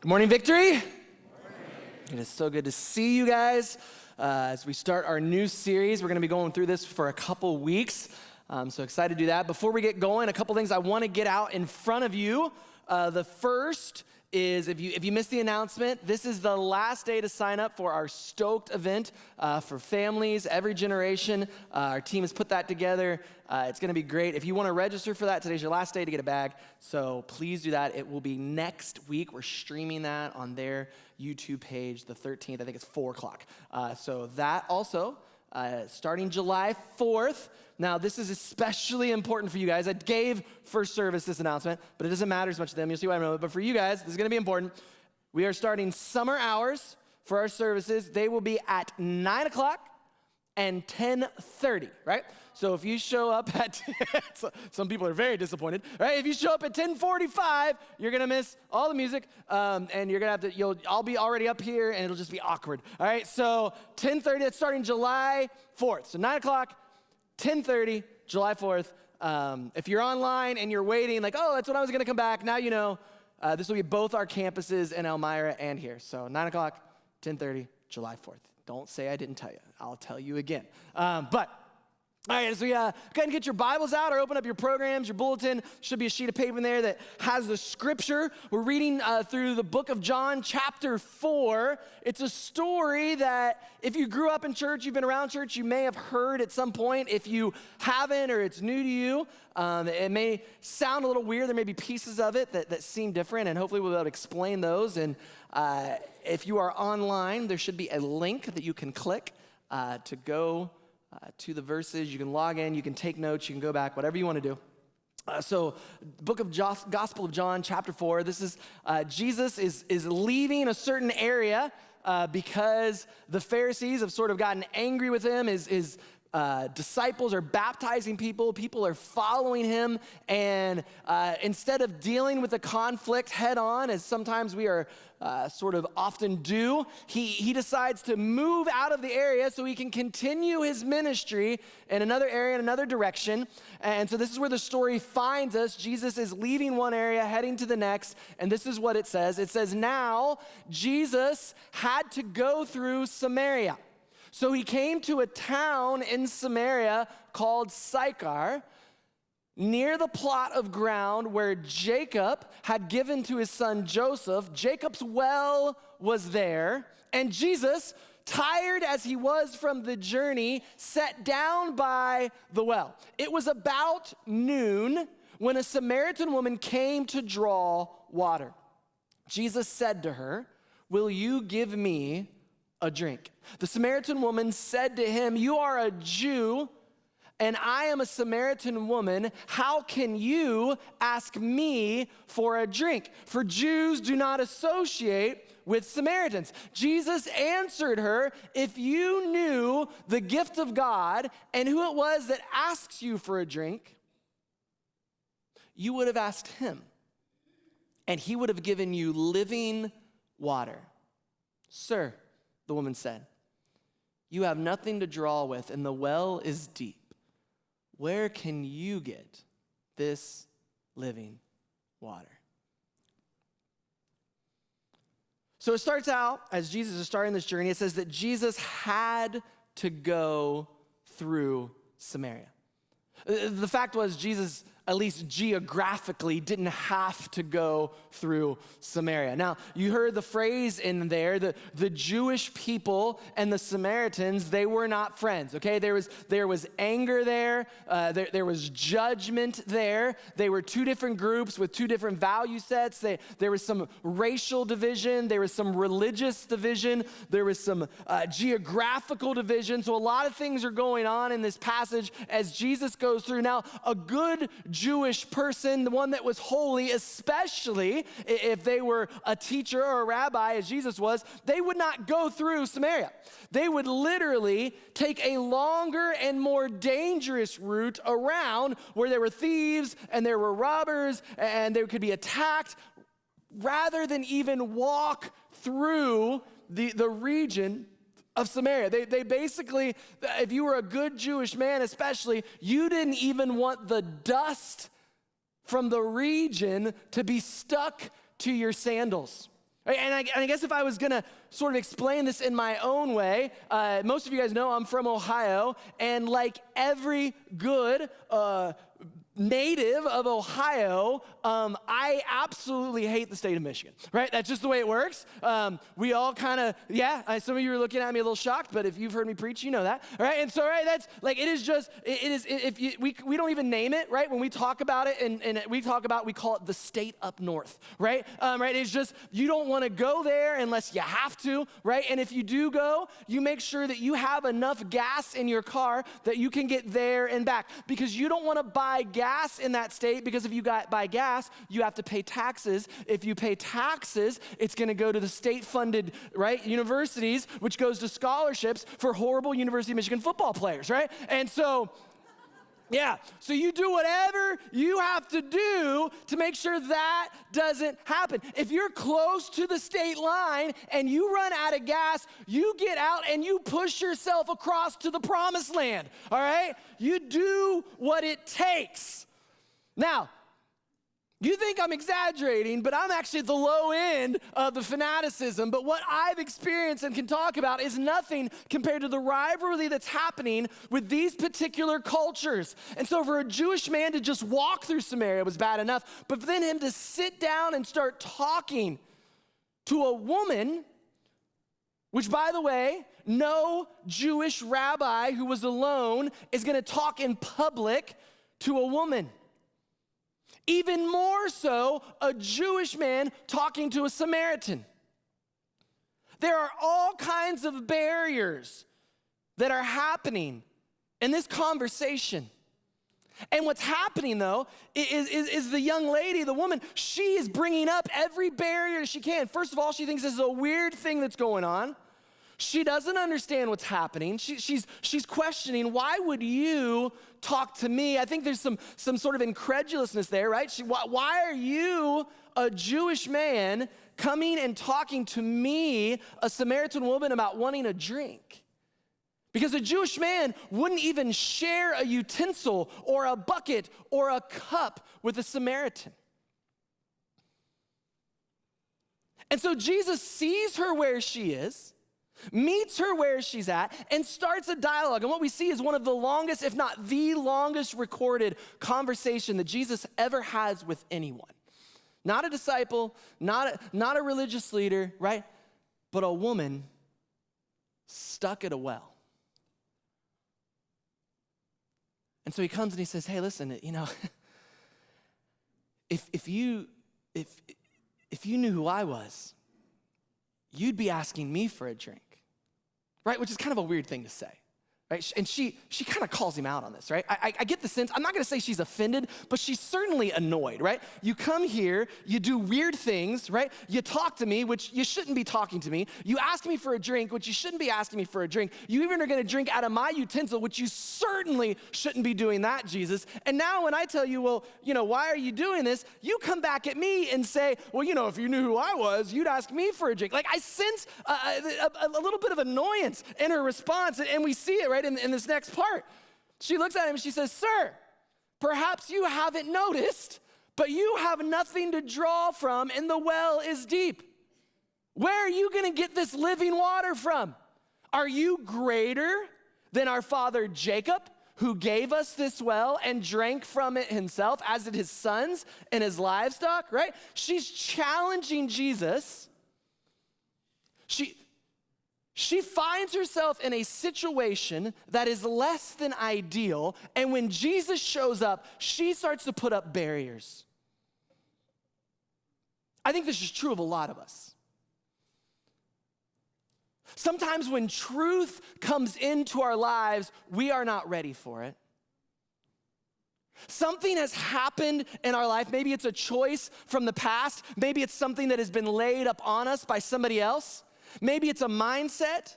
Good morning, Victory. Good morning. It is so good to see you guys as we start our new series. We're going to be going through this for a couple weeks. I'm so excited to do that. Before we get going, a couple things I want to get out in front of you. The first is if you missed the announcement, this is the last day to sign up for our Stoked event for families, every generation. Our team has put that together. It's going to be great. If you want to register for that, today's your last day to get a bag. So please do that. It will be next week. We're streaming that on their YouTube page, the 13th. I think it's 4 o'clock. So that also, starting July 4th. Now, this is especially important for you guys. I gave First Service this announcement, but it doesn't matter as much to them. You'll see why I know. But for you guys, this is going to be important. We are starting summer hours for our services. They will be at 9 o'clock and 10:30, right? So if you show up at, some people are very disappointed, right? If you show up at 10:45, you're gonna miss all the music, and you're gonna have to, I'll be already up here, and it'll just be awkward, all right? So 10:30, that's starting July 4th. So 9 o'clock, 10:30, July 4th. If you're online and you're waiting, like, oh, that's when I was gonna come back, now you know. This will be both our campuses in Elmira and here. So 9 o'clock, 10:30, July 4th. Don't say I didn't tell you. I'll tell you again. All right, as we go ahead and get your Bibles out or open up your programs, your bulletin. Should be a sheet of paper in there that has the scripture. We're reading through the book of John, chapter 4. It's a story that if you grew up in church, you've been around church, you may have heard at some point. If you haven't or it's new to you, it may sound a little weird. There may be pieces of it that seem different, and hopefully we'll be able to explain those. And if you are online, there should be a link that you can click to go to the verses. You can log in, you can take notes, you can go back, whatever you want to do. So book of Gospel of John, chapter 4. This is Jesus is leaving a certain area because the Pharisees have sort of gotten angry with him. His disciples are baptizing people. People are following him. And instead of dealing with the conflict head on, as sometimes we are sort of often do, he decides to move out of the area so he can continue his ministry in another area, in another direction. And so this is where the story finds us. Jesus is leaving one area, heading to the next. And this is what it says. It says, now Jesus had to go through Samaria. So he came to a town in Samaria called Sychar, near the plot of ground where Jacob had given to his son Joseph. Jacob's well was there, and Jesus, tired as he was from the journey, sat down by the well. It was about noon when a Samaritan woman came to draw water. Jesus said to her, "Will you give me a drink?" The Samaritan woman said to him, "You are a Jew, and I am a Samaritan woman. How can you ask me for a drink? For Jews do not associate with Samaritans." Jesus answered her, "If you knew the gift of God and who it was that asks you for a drink, you would have asked him, and he would have given you living water." "Sir," the woman said, "you have nothing to draw with, and the well is deep. Where can you get this living water?" So it starts out, as Jesus is starting this journey, it says that Jesus had to go through Samaria. The fact was, Jesus, at least geographically, didn't have to go through Samaria. Now, you heard the phrase in there, the Jewish people and the Samaritans, they were not friends, okay? There was anger there. There was judgment there. They were two different groups with two different value sets. There was some racial division. There was some religious division. There was some geographical division. So a lot of things are going on in this passage as Jesus goes through. Now, a good Jewish person, the one that was holy, especially if they were a teacher or a rabbi, as Jesus was, they would not go through Samaria. They would literally take a longer and more dangerous route around where there were thieves and there were robbers and they could be attacked, rather than even walk through the region of Samaria. They basically, if you were a good Jewish man especially, you didn't even want the dust from the region to be stuck to your sandals. Right? And I guess if I was gonna sort of explain this in my own way, most of you guys know I'm from Ohio, and like every good native of Ohio, I absolutely hate the state of Michigan, right? That's just the way it works. We all kind of, some of you are looking at me a little shocked, but if you've heard me preach, you know that, right? And so, right, that's like, we don't even name it, right? When we talk about it, and we call it the state up north, right? Right, it's just, you don't want to go there unless you have to, right? And if you do go, you make sure that you have enough gas in your car that you can get there and back, because you don't want to buy gas in that state, because if you buy gas, you have to pay taxes. If you pay taxes, it's going to go to the state-funded, right, universities, which goes to scholarships for horrible University of Michigan football players, right? And so, so you do whatever you have to do to make sure that doesn't happen. If you're close to the state line and you run out of gas, you get out and you push yourself across to the promised land, all right? You do what it takes. Now, you think I'm exaggerating, but I'm actually at the low end of the fanaticism. But what I've experienced and can talk about is nothing compared to the rivalry that's happening with these particular cultures. And so for a Jewish man to just walk through Samaria was bad enough, but for then him to sit down and start talking to a woman, which, by the way, no Jewish rabbi who was alone is going to talk in public to a woman. Even more so, a Jewish man talking to a Samaritan. There are all kinds of barriers that are happening in this conversation. And what's happening, though, is the young lady, the woman, she is bringing up every barrier she can. First of all, she thinks this is a weird thing that's going on. She doesn't understand what's happening. She's questioning, why would you talk to me? I think there's some sort of incredulousness there, right? Why are you, a Jewish man, coming and talking to me, a Samaritan woman, about wanting a drink? Because a Jewish man wouldn't even share a utensil or a bucket or a cup with a Samaritan. And so Jesus sees her where she is, meets her where she's at, and starts a dialogue. And what we see is one of the longest, if not the longest, recorded conversation that Jesus ever has with anyone. Not a disciple, not a religious leader, right? But a woman stuck at a well. And so he comes and he says, hey, listen, if you knew who I was, you'd be asking me for a drink. Right, which is kind of a weird thing to say, right? And she kind of calls him out on this, right? I get the sense, I'm not gonna say she's offended, but she's certainly annoyed, right? You come here, you do weird things, right? You talk to me, which you shouldn't be talking to me. You ask me for a drink, which you shouldn't be asking me for a drink. You even are gonna drink out of my utensil, which you certainly shouldn't be doing that, Jesus. And now when I tell you, well, why are you doing this? You come back at me and say, well, if you knew who I was, you'd ask me for a drink. Like, I sense a little bit of annoyance in her response, and we see it, right, in this next part. She looks at him and she says, sir, perhaps you haven't noticed, but you have nothing to draw from, and the well is deep. Where are you going to get this living water from? Are you greater than our father Jacob, who gave us this well and drank from it himself, as did his sons and his livestock, right? She's challenging Jesus. She finds herself in a situation that is less than ideal, and when Jesus shows up, she starts to put up barriers. I think this is true of a lot of us. Sometimes when truth comes into our lives, we are not ready for it. Something has happened in our life. Maybe it's a choice from the past. Maybe it's something that has been laid up on us by somebody else. Maybe it's a mindset.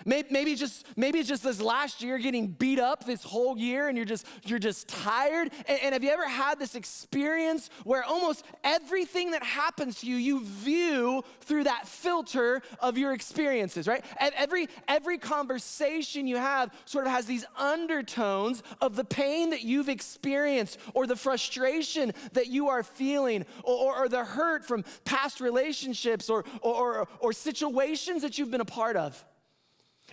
Maybe it's just this last year getting beat up this whole year and you're just tired. And have you ever had this experience where almost everything that happens to you, you view through that filter of your experiences, right? Every conversation you have sort of has these undertones of the pain that you've experienced or the frustration that you are feeling or the hurt from past relationships or situations that you've been a part of.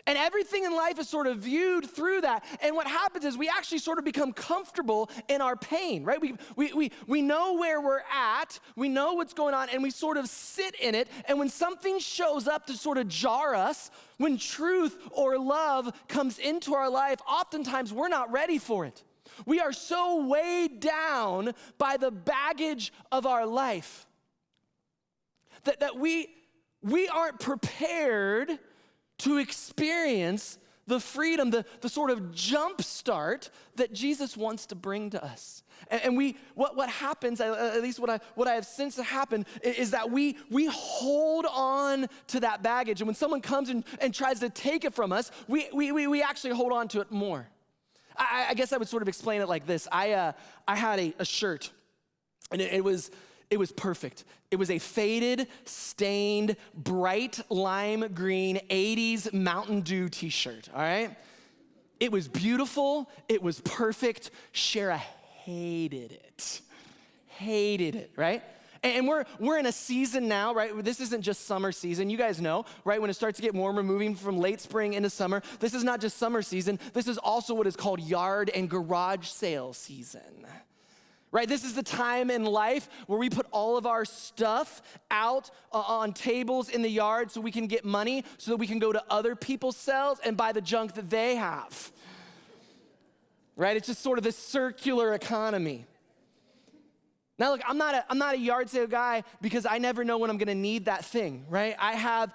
And everything in life is sort of viewed through that. And what happens is we actually sort of become comfortable in our pain, right? We know where we're at, we know what's going on, and we sort of sit in it. And when something shows up to sort of jar us, when truth or love comes into our life, oftentimes we're not ready for it. We are so weighed down by the baggage of our life that we aren't prepared to experience the freedom, the sort of jump start that Jesus wants to bring to us. And what happens, at least what I have sensed to happen, is that we hold on to that baggage. And when someone comes and tries to take it from us, we actually hold on to it more. I guess I would sort of explain it like this. I had a shirt, and it was perfect. It was a faded, stained, bright lime green 80s Mountain Dew t-shirt, all right? It was beautiful. It was perfect. Shara hated it, right? And we're in a season now, right? This isn't just summer season. You guys know, right? When it starts to get warmer, moving from late spring into summer, this is not just summer season. This is also what is called yard and garage sale season. Right, this is the time in life where we put all of our stuff out on tables in the yard so we can get money so that we can go to other people's sales and buy the junk that they have. Right, it's just sort of this circular economy. Now look, I'm not a yard sale guy because I never know when I'm gonna need that thing, right? I have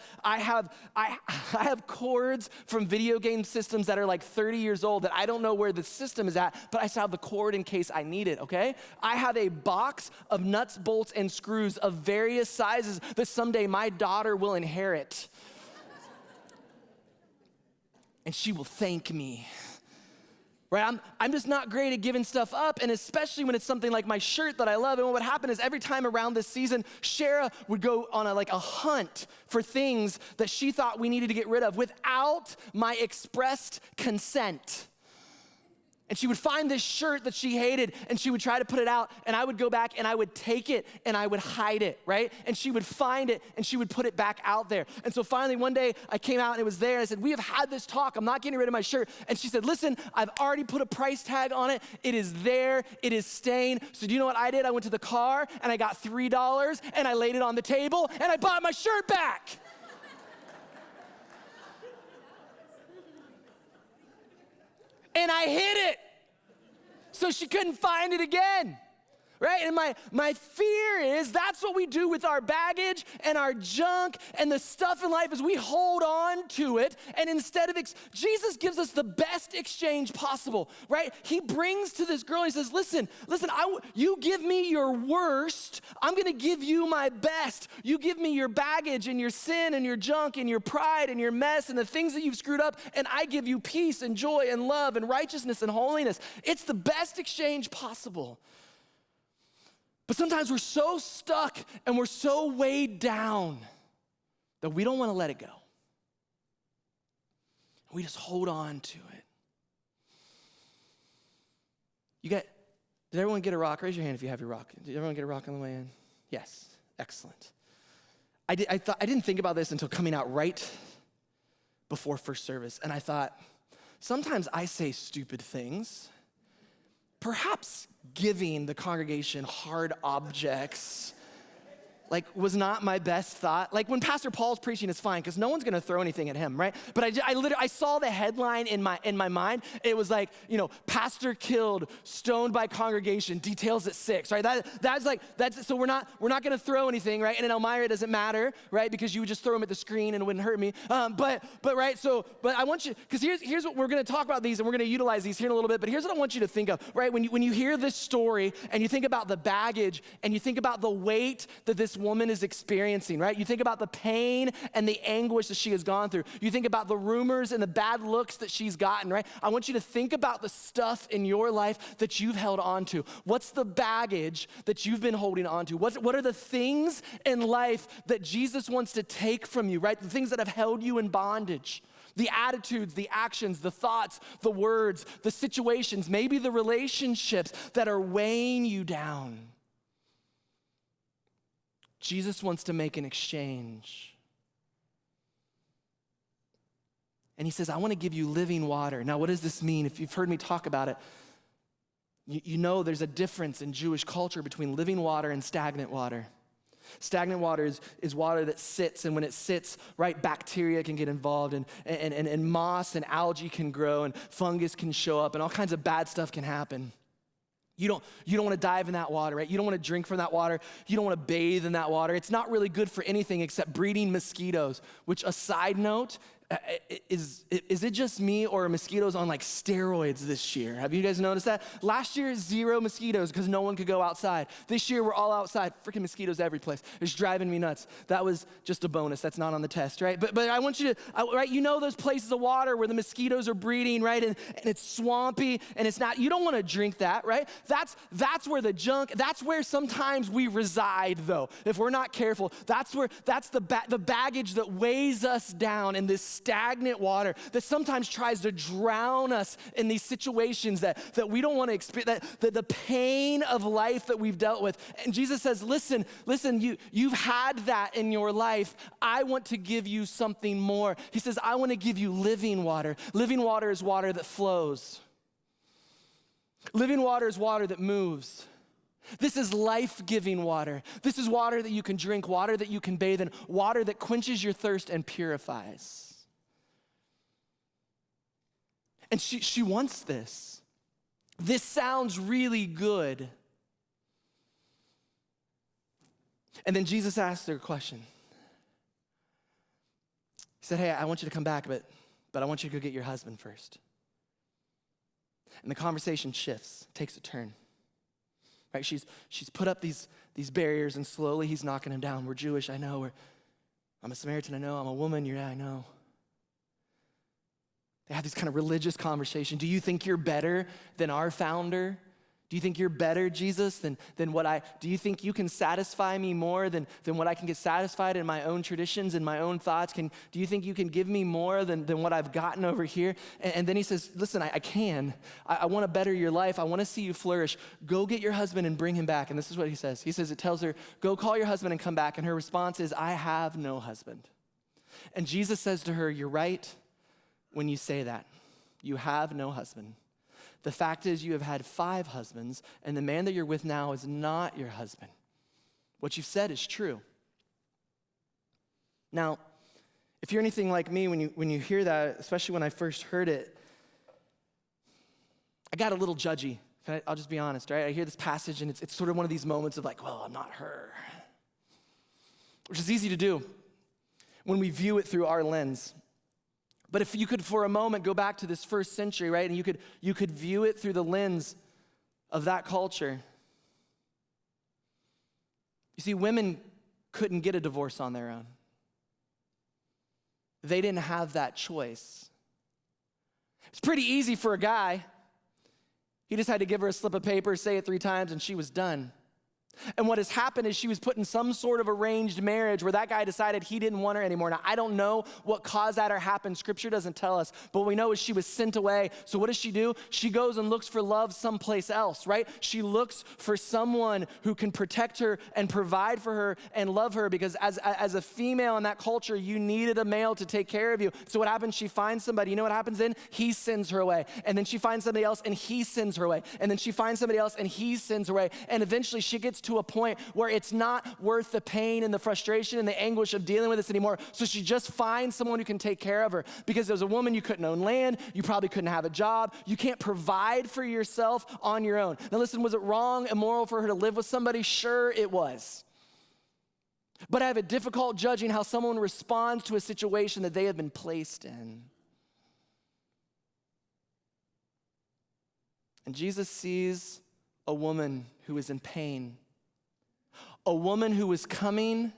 cords from video game systems that are like 30 years old that I don't know where the system is at, but I still have the cord in case I need it, okay? I have a box of nuts, bolts, and screws of various sizes that someday my daughter will inherit. And she will thank me. Right, I'm just not great at giving stuff up, and especially when it's something like my shirt that I love. And what would happen is every time around this season, Shara would go on a hunt for things that she thought we needed to get rid of without my expressed consent. And she would find this shirt that she hated, and she would try to put it out, and I would go back, and I would take it, and I would hide it, right? And she would find it, and she would put it back out there. And so finally, one day, I came out, and it was there, and I said, we have had this talk. I'm not getting rid of my shirt. And she said, listen, I've already put a price tag on it. It is there. It is stained. So do you know what I did? I went to the car, and I got $3, and I laid it on the table, and I bought my shirt back. And I hid it so she couldn't find it again, right? And my fear is that's what we do with our baggage and our junk and the stuff in life is we hold on to it, and instead of, Jesus gives us the best exchange possible, right? He brings to this girl, he says, listen, you give me your worst, I'm gonna give you my best. You give me your baggage and your sin and your junk and your pride and your mess and the things that you've screwed up, and I give you peace and joy and love and righteousness and holiness. It's the best exchange possible. But sometimes we're so stuck and we're so weighed down that we don't want to let it go. We just hold on to it. Did everyone get a rock? Raise your hand if you have your rock. Did everyone get a rock on the way in? Yes, excellent. I didn't think about this until coming out right before first service, and I thought, sometimes I say stupid things. Perhaps giving the congregation hard objects was not my best thought. Like when Pastor Paul's preaching, it's fine because no one's gonna throw anything at him, right? But I saw the headline in my mind. It was like, pastor killed, stoned by congregation, details at 6, right? So we're not gonna throw anything, right? And in Elmira it doesn't matter, right? Because you would just throw them at the screen and it wouldn't hurt me. But I want you, because here's what we're gonna talk about these, and we're gonna utilize these here in a little bit. But here's what I want you to think of, right? When you hear this story and you think about the baggage and you think about the weight that this this woman is experiencing, right? You think about the pain and the anguish that she has gone through. You think about the rumors and the bad looks that she's gotten, right? I want you to think about the stuff in your life that you've held on to. What's the baggage that you've been holding on to? What are the things in life that Jesus wants to take from you, right? The things that have held you in bondage. The attitudes, the actions, the thoughts, the words, the situations, maybe the relationships that are weighing you down. Jesus wants to make an exchange. And he says, I want to give you living water. Now, what does this mean? If you've heard me talk about it, you know there's a difference in Jewish culture between living water and stagnant water. Stagnant water is water that sits, and when it sits, right, bacteria can get involved, and moss and algae can grow, and fungus can show up, and all kinds of bad stuff can happen. You don't want to dive in that water, right? You don't want to drink from that water. You don't want to bathe in that water. It's not really good for anything except breeding mosquitoes, which, a side note, is it just me, or are mosquitoes on like steroids this year? Have you guys noticed that? Last year, 0 mosquitoes because no one could go outside. This year, we're all outside. Freaking mosquitoes every place. It's driving me nuts. That was just a bonus. That's not on the test, right? But I want you to, right? You know those places of water where the mosquitoes are breeding, right? And it's swampy, and it's not, you don't want to drink that, right? That's where the junk, that's where sometimes we reside, though, if we're not careful. That's the baggage that weighs us down in this stagnant water that sometimes tries to drown us in these situations that we don't want to experience, that the pain of life that we've dealt with. And Jesus says, listen, you've had that in your life. I want to give you something more. He says, I want to give you living water. Living water is water that flows. Living water is water that moves. This is life-giving water. This is water that you can drink, water that you can bathe in, water that quenches your thirst and purifies. And she wants this. This sounds really good. And then Jesus asked her a question. He said, hey, I want you to come back, but I want you to go get your husband first. And the conversation shifts, takes a turn. Right? She's put up these barriers, and slowly he's knocking them down. We're Jewish, I know. I'm a Samaritan, I know. I'm a woman, I know. They have these kind of religious conversations. Do you think you're better than our founder? Do you think you're better, Jesus, than do you think you can satisfy me more than what I can get satisfied in my own traditions and my own thoughts? Do you think you can give me more than what I've gotten over here? And then he says, listen, I can. I want to better your life. I want to see you flourish. Go get your husband and bring him back. And this is what he says. He says, it tells her, go call your husband and come back. And her response is, I have no husband. And Jesus says to her, you're right when you say that. You have no husband. The fact is, you have had 5 husbands, and the man that you're with now is not your husband. What you've said is true. Now, if you're anything like me, when you hear that, especially when I first heard it, I got a little judgy. I'll just be honest, right? I hear this passage, and it's sort of one of these moments of like, well, I'm not her. Which is easy to do when we view it through our lens. But if you could, for a moment, go back to this first century, right, and you could view it through the lens of that culture. You see, women couldn't get a divorce on their own. They didn't have that choice. It's pretty easy for a guy. He just had to give her a slip of paper, say it 3 times, and she was done. And what has happened is she was put in some sort of arranged marriage where that guy decided he didn't want her anymore. Now, I don't know what caused that or happened. Scripture doesn't tell us. But what we know is she was sent away. So what does she do? She goes and looks for love someplace else, right? She looks for someone who can protect her and provide for her and love her, because as a female in that culture, you needed a male to take care of you. So what happens? She finds somebody. You know what happens then? He sends her away. And then she finds somebody else and he sends her away. And then she finds somebody else and he sends her away. And eventually she gets to a point where it's not worth the pain and the frustration and the anguish of dealing with this anymore. So she just finds someone who can take care of her. Because as a woman, you couldn't own land, you probably couldn't have a job, you can't provide for yourself on your own. Now listen, was it wrong, immoral for her to live with somebody? Sure, it was. But I have a difficult judging how someone responds to a situation that they have been placed in. And Jesus sees a woman who is in pain. a woman who was coming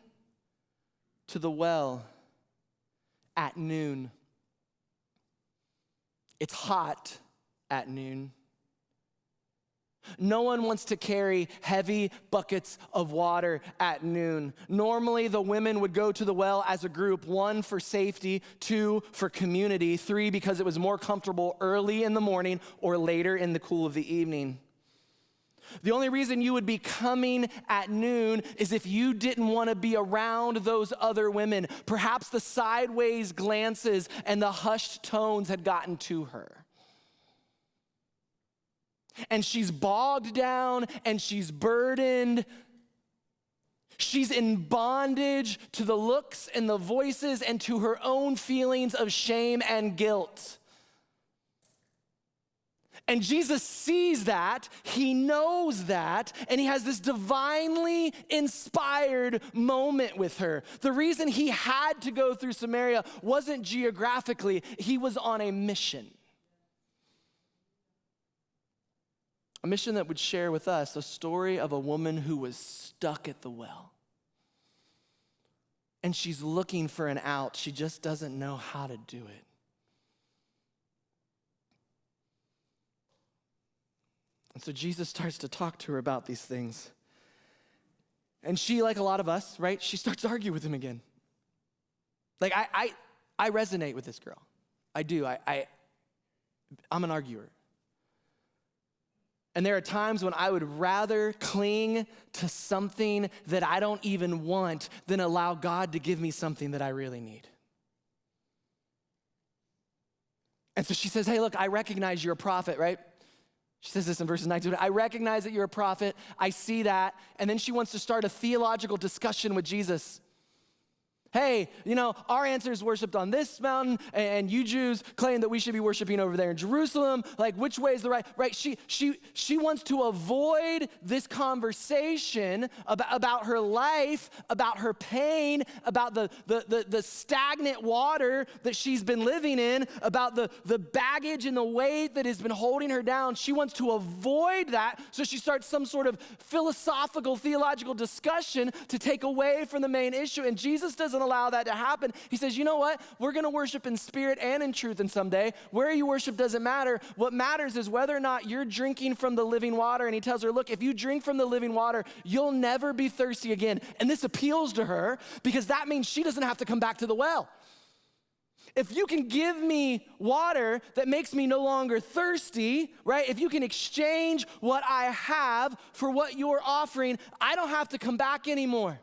to the well at noon. It's hot at noon. No one wants to carry heavy buckets of water at noon. Normally, the women would go to the well as a group, 1, for safety, 2, for community, 3, because it was more comfortable early in the morning or later in the cool of the evening. The only reason you would be coming at noon is if you didn't want to be around those other women. Perhaps the sideways glances and the hushed tones had gotten to her. And she's bogged down and she's burdened. She's in bondage to the looks and the voices and to her own feelings of shame and guilt. And Jesus sees that, he knows that, and he has this divinely inspired moment with her. The reason he had to go through Samaria wasn't geographically, he was on a mission. A mission that would share with us the story of a woman who was stuck at the well. And she's looking for an out. She just doesn't know how to do it. And so Jesus starts to talk to her about these things. And she, like a lot of us, right, she starts to argue with him again. Like, I resonate with this girl. I do. I'm an arguer. And there are times when I would rather cling to something that I don't even want than allow God to give me something that I really need. And so she says, hey, look, I recognize you're a prophet, right? She says this in verses 19. I recognize that you're a prophet. I see that. And then she wants to start a theological discussion with Jesus. Hey, our ancestors worshiped on this mountain, and you Jews claim that we should be worshiping over there in Jerusalem. Like, which way is the right? She wants to avoid this conversation about her life, about her pain, about the stagnant water that she's been living in, about the baggage and the weight that has been holding her down. She wants to avoid that, so she starts some sort of philosophical, theological discussion to take away from the main issue, and Jesus doesn't allow that to happen. He says, you know what? We're going to worship in spirit and in truth, and someday where you worship doesn't matter. What matters is whether or not you're drinking from the living water. And he tells her, look, if you drink from the living water, you'll never be thirsty again. And this appeals to her because that means she doesn't have to come back to the well. If you can give me water that makes me no longer thirsty, right? If you can exchange what I have for what you're offering, I don't have to come back anymore.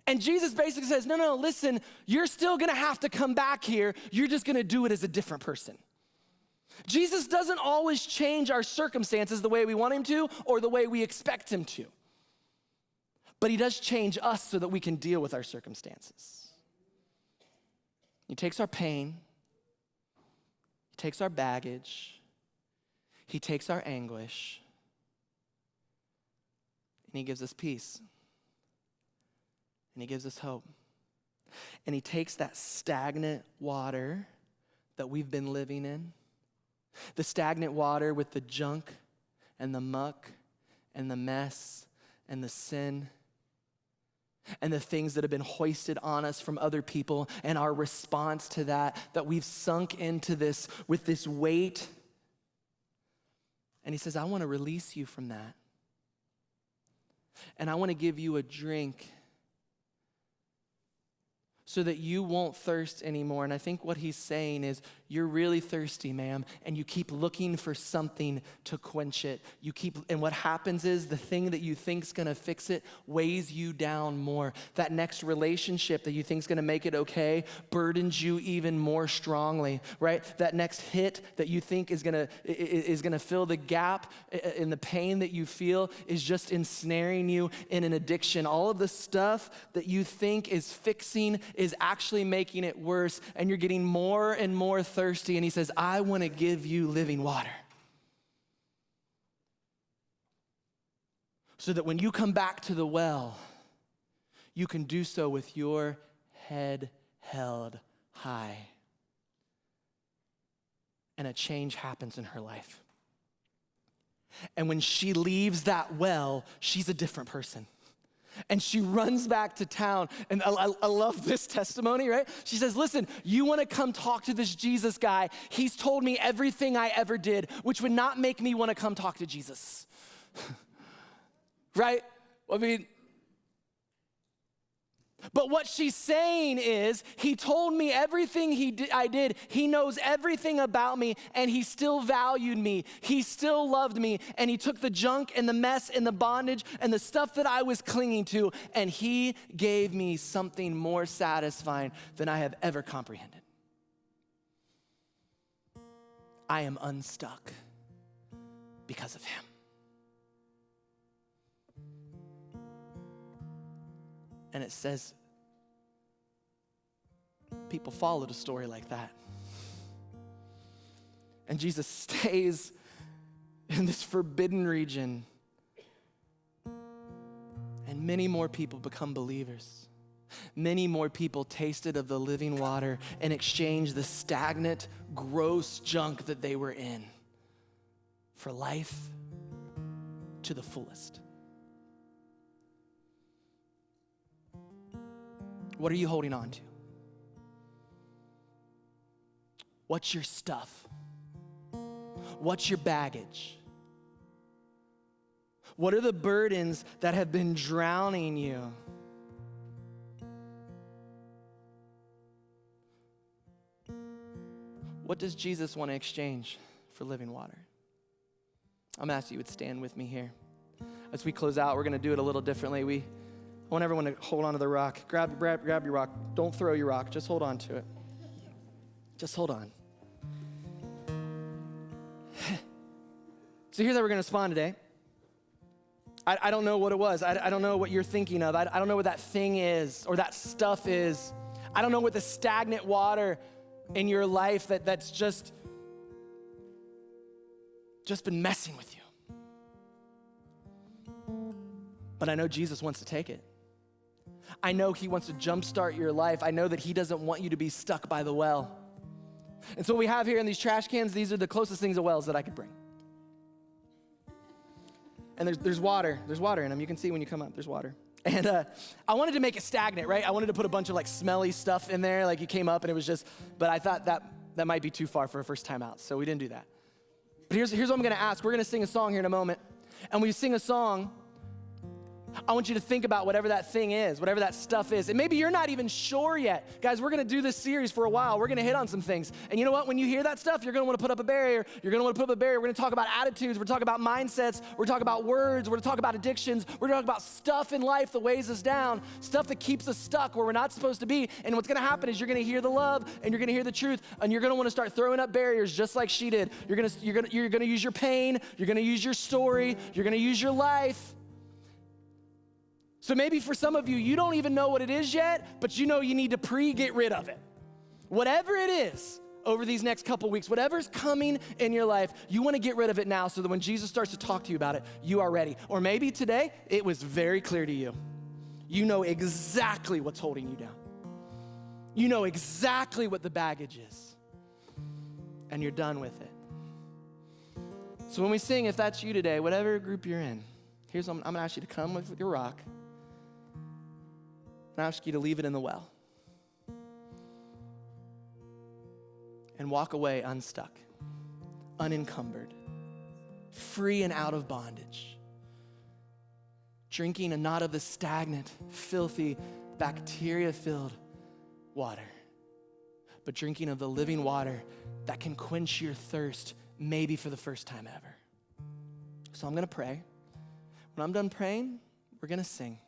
And Jesus basically says, no, listen, you're still gonna have to come back here. You're just gonna do it as a different person. Jesus doesn't always change our circumstances the way we want him to or the way we expect him to. But he does change us so that we can deal with our circumstances. He takes our pain, he takes our baggage, he takes our anguish, and he gives us peace. And he gives us hope. And he takes that stagnant water that we've been living in, the stagnant water with the junk and the muck and the mess and the sin and the things that have been hoisted on us from other people, and our response to that we've sunk into this with this weight. And he says, I want to release you from that. And I want to give you a drink so that you won't thirst anymore. And I think what he's saying is, you're really thirsty, ma'am, and you keep looking for something to quench it. And what happens is the thing that you think's gonna fix it weighs you down more. That next relationship that you think's gonna make it okay burdens you even more strongly, right? That next hit that you think is gonna fill the gap in the pain that you feel is just ensnaring you in an addiction. All of the stuff that you think is fixing is actually making it worse, and you're getting more and more thirsty. And he says, I want to give you living water, so that when you come back to the well, you can do so with your head held high. And a change happens in her life. And when she leaves that well, she's a different person. And she runs back to town. And I love this testimony, right? She says, listen, you want to come talk to this Jesus guy. He's told me everything I ever did, which would not make me want to come talk to Jesus. Right? I mean, but what she's saying is, he told me everything I did. He knows everything about me, and he still valued me. He still loved me, and he took the junk and the mess and the bondage and the stuff that I was clinging to, and he gave me something more satisfying than I have ever comprehended. I am unstuck because of him. And it says, people followed a story like that. And Jesus stays in this forbidden region. And many more people become believers. Many more people tasted of the living water and exchanged the stagnant, gross junk that they were in for life to the fullest. What are you holding on to? What's your stuff? What's your baggage? What are the burdens that have been drowning you? What does Jesus want to exchange for living water? I'm asking you would stand with me here. As we close out, we're going to do it a little differently. I want everyone to hold on to the rock. Grab your rock. Don't throw your rock. Just hold on to it. Just hold on. So here's how we're going to respond today. I don't know what it was. I don't know what you're thinking of. I don't know what that thing is or that stuff is. I don't know what the stagnant water in your life that's just been messing with you. But I know Jesus wants to take it. I know he wants to jumpstart your life. I know that he doesn't want you to be stuck by the well. And so what we have here in these trash cans, these are the closest things to wells that I could bring. And there's water. There's water in them. You can see when you come up, there's water. And I wanted to make it stagnant, right? I wanted to put a bunch of like smelly stuff in there. Like you came up and it was just, but I thought that might be too far for a first time out. So we didn't do that. But here's what I'm going to ask. We're going to sing a song here in a moment. And when you sing a song, I want you to think about whatever that thing is, whatever that stuff is. And maybe you're not even sure yet. Guys, we're going to do this series for a while. We're going to hit on some things. And you know what? When you hear that stuff, you're going to want to put up a barrier. You're going to want to put up a barrier. We're going to talk about attitudes. We're going to talk about mindsets. We're going to talk about words. We're going to talk about addictions. We're going to talk about stuff in life that weighs us down, stuff that keeps us stuck where we're not supposed to be. And what's going to happen is you're going to hear the love and you're going to hear the truth and you're going to want to start throwing up barriers just like she did. You're going to use your pain. You're going to use your story. You're going to use your life. So maybe for some of you, you don't even know what it is yet, but you know you need to get rid of it. Whatever it is over these next couple weeks, whatever's coming in your life, you want to get rid of it now so that when Jesus starts to talk to you about it, you are ready. Or maybe today, it was very clear to you. You know exactly what's holding you down. You know exactly what the baggage is. And you're done with it. So when we sing, if that's you today, whatever group you're in, here's what I'm going to ask you to come with your rock. And I ask you to leave it in the well. And walk away unstuck, unencumbered, free and out of bondage. Drinking and not of the stagnant, filthy, bacteria-filled water, but drinking of the living water that can quench your thirst, maybe for the first time ever. So I'm going to pray. When I'm done praying, we're going to sing.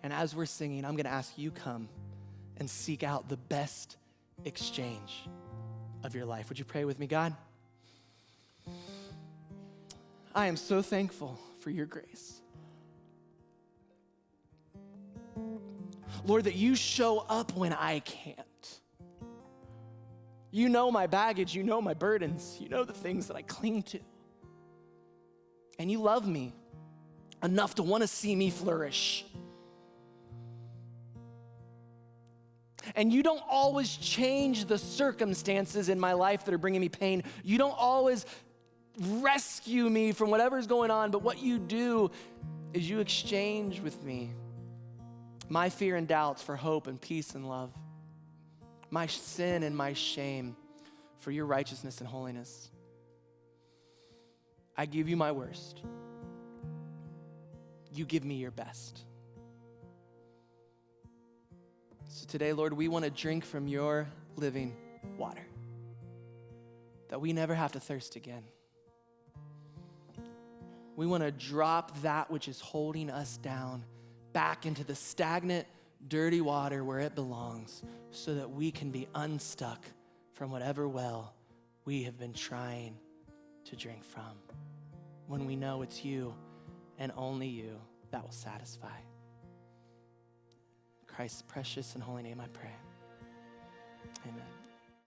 And as we're singing, I'm going to ask you come and seek out the best exchange of your life. Would you pray with me? God, I am so thankful for your grace. Lord, that you show up when I can't. You know my baggage, you know my burdens, you know the things that I cling to. And you love me enough to want to see me flourish. And you don't always change the circumstances in my life that are bringing me pain. You don't always rescue me from whatever's going on, but what you do is you exchange with me my fear and doubts for hope and peace and love, my sin and my shame for your righteousness and holiness. I give you my worst. You give me your best. So today, Lord, we want to drink from your living water, that we never have to thirst again. We want to drop that which is holding us down back into the stagnant, dirty water where it belongs, so that we can be unstuck from whatever well we have been trying to drink from, when we know it's you and only you that will satisfy. In Christ's precious and holy name I pray.